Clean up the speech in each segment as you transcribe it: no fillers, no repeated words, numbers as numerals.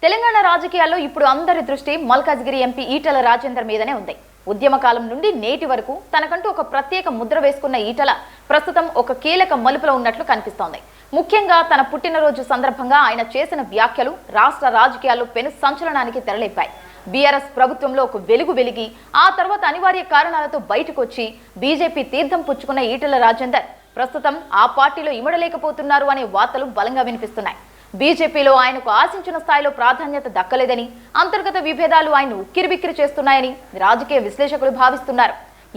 తెలంగాణ రాజకీయాల్లో ఇప్పుడు అందరి దృష్టి మల్కాజ్గిరి ఎంపీ ఈటల రాజేందర్ మీదనే ఉంది. ఉద్యమకాలం నుండి నేటి వరకు తనకంటూ ఒక ప్రత్యేక ముద్ర వేసుకున్న ఈటల ప్రస్తుతం ఒక కీలక మలుపులో ఉన్నట్లు కనిపిస్తోంది. ముఖ్యంగా తన పుట్టినరోజు సందర్భంగా ఆయన చేసిన వ్యాఖ్యలు రాష్ట్ర రాజకీయాల్లో పెను సంచలనానికి తెరలేపాయి. బీఆర్ఎస్ ప్రభుత్వంలో ఒక వెలుగు వెలిగి ఆ తర్వాత అనివార్య కారణాలతో బయటకు వచ్చి బీజేపీ తీర్థం పుచ్చుకున్న ఈటల రాజేందర్ ప్రస్తుతం ఆ పార్టీలో ఇమడలేకపోతున్నారు అనే వార్తలు బలంగా వినిపిస్తున్నాయి. బీజేపీలో ఆయనకు ఆశించిన స్థాయిలో ప్రాధాన్యత దక్కలేదని, అంతర్గత విభేదాలు ఆయన ఉక్కిరిబిక్కిరి చేస్తున్నాయని రాజకీయ విశ్లేషకులు భావిస్తున్నారు.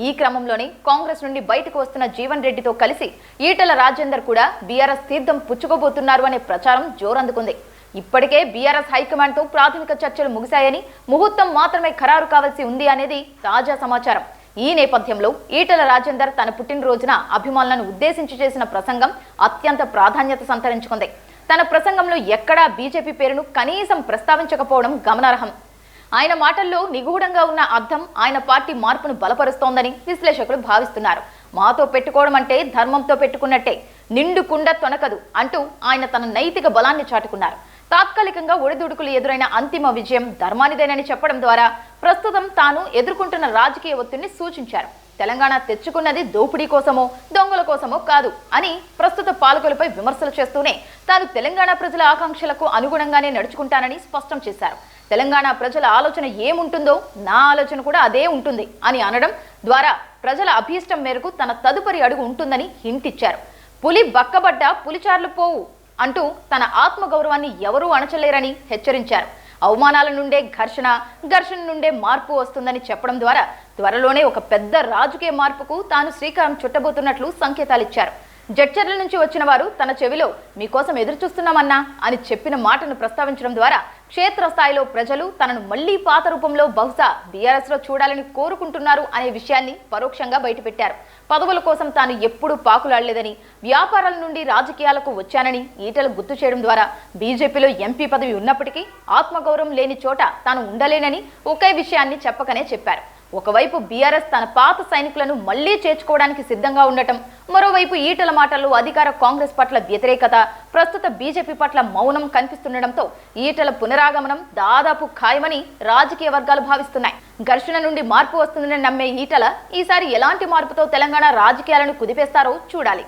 ఈ క్రమంలోనే కాంగ్రెస్ నుండి బయటకు వస్తున్న జీవన్ రెడ్డితో కలిసి ఈటల రాజేందర్ కూడా బీఆర్ఎస్ తీర్థం పుచ్చుకోబోతున్నారు అనే ప్రచారం జోరందుకుంది. ఇప్పటికే బీఆర్ఎస్ హైకమాండ్ తో ప్రాథమిక చర్చలు ముగిశాయని, ముహూర్తం మాత్రమే ఖరారు కావాల్సి ఉంది అనేది తాజా సమాచారం. ఈ నేపథ్యంలో ఈటల రాజేందర్ తన పుట్టినరోజున అభిమానులను ఉద్దేశించి చేసిన ప్రసంగం అత్యంత ప్రాధాన్యత సంతరించుకుంది. తన ప్రసంగంలో ఎక్కడా బీజేపీ పేరును కనీసం ప్రస్తావించకపోవడం గమనార్హం. ఆయన మాటల్లో నిగూఢంగా ఉన్న అర్థం ఆయన పార్టీ మార్పును బలపరుస్తోందని విశ్లేషకులు భావిస్తున్నారు. మాతో పెట్టుకోవడం అంటే ధర్మంతో పెట్టుకున్నట్టే, నిండు కుండ తొనకదు అంటూ ఆయన తన నైతిక బలాన్ని చాటుకున్నారు. తాత్కాలికంగా ఒడిదుడుకులు ఎదురైన అంతిమ విజయం ధర్మానిదేనని చెప్పడం ద్వారా ప్రస్తుతం తాను ఎదుర్కొంటున్న రాజకీయ ఒత్తిడిని సూచించారు. తెలంగాణ తెచ్చుకున్నది దోపిడీ కోసమో దొంగల కోసమో కాదు అని ప్రస్తుత పాలకులపై విమర్శలు చేస్తూనే తాను తెలంగాణ ప్రజల ఆకాంక్షలకు అనుగుణంగానే నడుచుకుంటానని స్పష్టం చేశారు. తెలంగాణ ప్రజల ఆలోచన ఏముంటుందో నా ఆలోచన కూడా అదే ఉంటుంది అని అనడం ద్వారా ప్రజల అభీష్టం మేరకు తన తదుపరి అడుగు ఉంటుందని హింట్ ఇచ్చారు. పులి బక్కబడ్డ పులిచార్లు పోవు అంటూ తన ఆత్మగౌరవాన్ని ఎవరూ అణచలేరని హెచ్చరించారు. అవమానాల నుండే ఘర్షణ నుండే మార్పు వస్తుందని చెప్పడం ద్వారా త్వరలోనే ఒక పెద్ద రాజకీయ మార్పుకు తాను శ్రీకారం చుట్టబోతున్నట్లు సంకేతాలిచ్చారు. జడ్చర్ల నుంచి వచ్చిన వారు తన చెవిలో మీకోసం ఎదురు చూస్తున్నామన్నా అని చెప్పిన మాటను ప్రస్తావించడం ద్వారా క్షేత్రస్థాయిలో ప్రజలు తనను మళ్లీ పాత రూపంలో బహుశా బీఆర్ఎస్ లో చూడాలని కోరుకుంటున్నారు అనే విషయాన్ని పరోక్షంగా బయటపెట్టారు. పదవుల కోసం తాను ఎప్పుడూ పాకులాడలేదని, వ్యాపారాల నుండి రాజకీయాలకు వచ్చానని ఈటలు గుర్తు చేయడం ద్వారా బీజేపీలో ఎంపీ పదవి ఉన్నప్పటికీ ఆత్మగౌరవం లేని చోట తాను ఉండలేనని ఒకే విషయాన్ని చెప్పకనే చెప్పారు. ఒకవైపు బీఆర్ఎస్ తన పాత సైనికులను మళ్లీ చేర్చుకోవడానికి సిద్ధంగా ఉండటం, మరోవైపు ఈటల మాటల్లో అధికార కాంగ్రెస్ పట్ల వ్యతిరేకత, ప్రస్తుత బీజేపీ పట్ల మౌనం కనిపిస్తుండటంతో ఈటల పునరాగమనం దాదాపు ఖాయమని రాజకీయ వర్గాలు భావిస్తున్నాయి. ఘర్షణ నుండి మార్పు వస్తుందని నమ్మే ఈటల ఈసారి ఎలాంటి మార్పుతో తెలంగాణ రాజకీయాలను కుదిపేస్తారో చూడాలి.